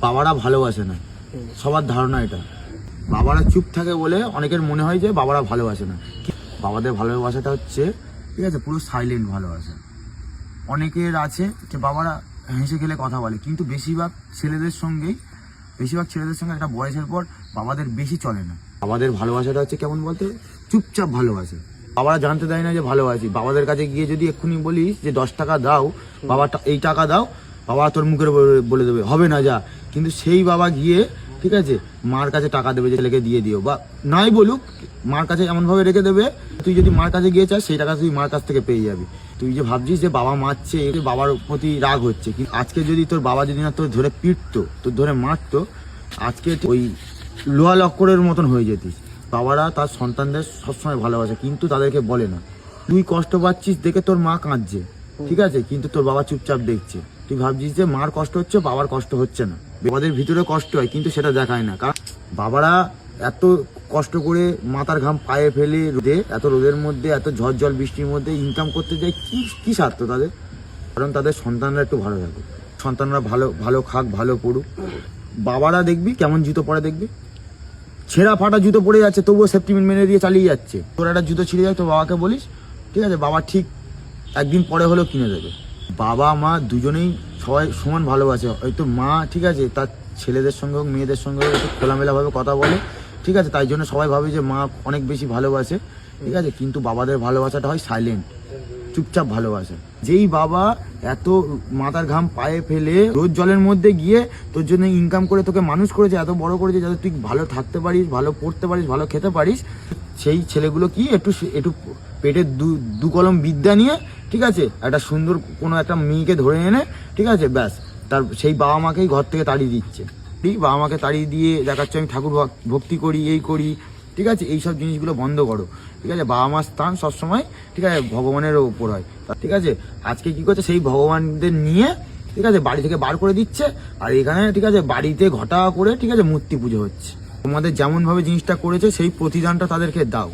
বাবারা ভালোবাসে না, সবার ধারণা এটা। বাবারা চুপ থাকে বলে অনেকের মনে হয় যে বাবারা ভালোবাসে না। বাবাদের ভালোবাসাটা হচ্ছে ঠিক আছে পুরো সাইলেন্ট ভালোবাসা। অনেকের আছে যে বাবারা হেসে খেলে কথা বলে, কিন্তু বেশিরভাগ ছেলেদের সঙ্গে একটা বয়সের পর বাবাদের বেশি চলে না। বাবাদের ভালোবাসাটা হচ্ছে কেমন বলতে, চুপচাপ ভালোবাসে। বাবারা জানতে দেয় না যে ভালোবাসি। বাবাদের কাছে গিয়ে যদি এক্ষুনি বলিস যে 10 টাকা দাও, বাবা এই টাকা দাও, বাবা তোর মুখের বলে দেবে হবে না যা। কিন্তু সেই বাবা গিয়ে ঠিক আছে মার কাছে টাকা দেবে যে ছেলেকে দিয়ে দিও, বা নাই বলুক মার কাছে এমনভাবে রেখে দেবে, তুই যদি মার কাছে গিয়ে চাস সেই টাকা তুই মার কাছ থেকে পেয়ে যাবি। তুই যে ভাবছিস যে বাবা মারছে, বাবার প্রতি রাগ হচ্ছে, কিন্তু আজকে যদি তোর বাবা যদি না তোর ধরে পিটতো, তোর ধরে মারতো, আজকে ওই লোহা লক্করের মতন হয়ে যেতিস। বাবারা তার সন্তানদের সবসময় ভালোবাসে, কিন্তু তাদেরকে বলে না। তুই কষ্ট পাচ্ছিস দেখে তোর মা কাঁদছে, ঠিক আছে, কিন্তু তোর বাবা চুপচাপ দেখছে। তুই ভাবছিস যে মার কষ্ট হচ্ছে, বাবার কষ্ট হচ্ছে না। বাবাদের ভিতরে কষ্ট হয় কিন্তু সেটা দেখায় না, কারণ বাবারা এত কষ্ট করে মাথার ঘাম পায়ে ফেলে এত রোদের মধ্যে, এত ঝড় জল বৃষ্টির মধ্যে ইনকাম করতে যায়। কি স্বার্থ তাদের? কারণ তাদের সন্তানরা একটু ভালো থাকুক, সন্তানরা ভালো খাক, ভালো পড়ুক। বাবারা দেখবি কেমন জুতো পরে, দেখবি ছেঁড়া ফাটা জুতো পরে যাচ্ছে, তবুও সেফটি মেনে দিয়ে চালিয়ে যাচ্ছে। তোর একটা জুতো ছিঁড়ে যায়, তো বাবাকে বলিস ঠিক আছে বাবা ঠিক একদিন পরে হলেও কিনে দেবে। বাবা মা দুজনেই সবাই সমান ভালোবাসে। হয়তো মা ঠিক আছে তার ছেলেদের সঙ্গে হোক মেয়েদের সঙ্গে হোক একটু খোলামেলাভাবে কথা বলে, ঠিক আছে, তাই জন্য সবাই ভাবে যে মা অনেক বেশি ভালোবাসে, ঠিক আছে, কিন্তু বাবাদের ভালোবাসাটা হয় সাইলেন্ট, চুপচাপ ভালোবাসে। যেই বাবা এত মাথার ঘাম পায়ে ফেলে রোজ জলের মধ্যে গিয়ে তোর জন্য ইনকাম করে তোকে মানুষ করেছে, এত বড় করেছে যাতে তুই ভালো থাকতে পারিস, ভালো পড়তে পারিস, ভালো খেতে পারিস, সেই ছেলেগুলো কি একটু পেটে দু কলম বিদ্যা নিয়ে ঠিক আছে একটা সুন্দর কোনো একটা মেয়েকে ধরে এনে ঠিক আছে ব্যাস তার সেই বাবা মাকেই ঘর থেকে তাড়িয়ে দিচ্ছে। ঠিক বাবা মাকে তাড়িয়ে দিয়ে দেখাচ্ছে আমি ঠাকুর ভক্তি করি, এই করি, ঠিক আছে, এইসব জিনিসগুলো বন্ধ করো, ঠিক আছে। বাবা মার স্থান সবসময় ঠিক আছে ভগবানের ওপর হয়, ঠিক আছে। আজকে কি করছে, সেই ভগবানদের নিয়ে ঠিক আছে বাড়ি থেকে বার করে দিচ্ছে, আর এখানে ঠিক আছে বাড়িতে ঘটা করে ঠিক আছে মূর্তি পুজো হচ্ছে। তোমাদের যেমন ভাবে জিনিসটা করেছে সেই প্রতিদানটা তাদেরকে দাও।